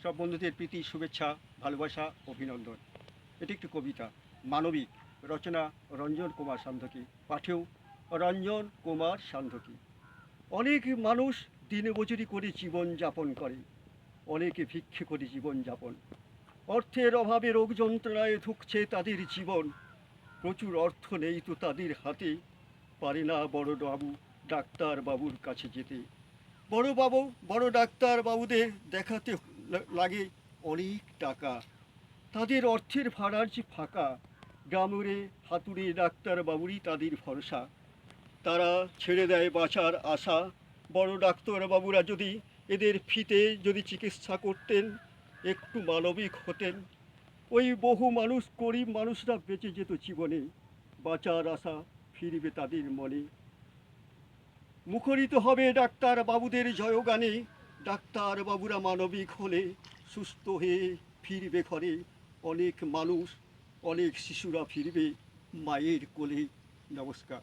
সব বন্ধুদের প্রীতি, শুভেচ্ছা, ভালোবাসা, অভিনন্দন। এটি একটি কবিতা, মানবিক, রচনা রঞ্জন কুমার সান্ধকী, পাঠেও রঞ্জন কুমার সান্ধকী। অনেক মানুষ দিনমজুরি করে জীবন যাপন করে, অনেকে ভিক্ষে করে জীবন যাপন। অর্থের অভাবে রোগ যন্ত্রণায় ধুঁকছে তাদের জীবন, প্রচুর অর্থ নেই তো তাদের হাতে, পারে না বড় বাবু ডাক্তার বাবুর কাছে যেতে। বড় বাবু, বড় ডাক্তার বাবুদের দেখাতে লাগে অনেক টাকা, তাদের অর্থের ভাড়ার যে ফাঁকা, গ্রামের হাতুড়ে ডাক্তার বাবুরই তাদের ভরসা। তারা ছেড়ে দেয় বাঁচার আশা। বড় ডাক্তার বাবুরা যদি এদের ফিতে যদি চিকিৎসা করতেন, একটু মানবিক হতেন, ওই বহু মানুষ, গরিব মানুষরা বেঁচে যেত জীবনে, বাঁচার আশা ফিরবে তাদের মনে। মুখরিত হবে ডাক্তার বাবুদের জয়গানে, ডাক্তার বাবুরা মানবিক হলে সুস্থ হয়ে ফিরবে ঘরে। অনেক মানুষ, অনেক শিশুরা ফিরবে মায়ের কোলে। নমস্কার।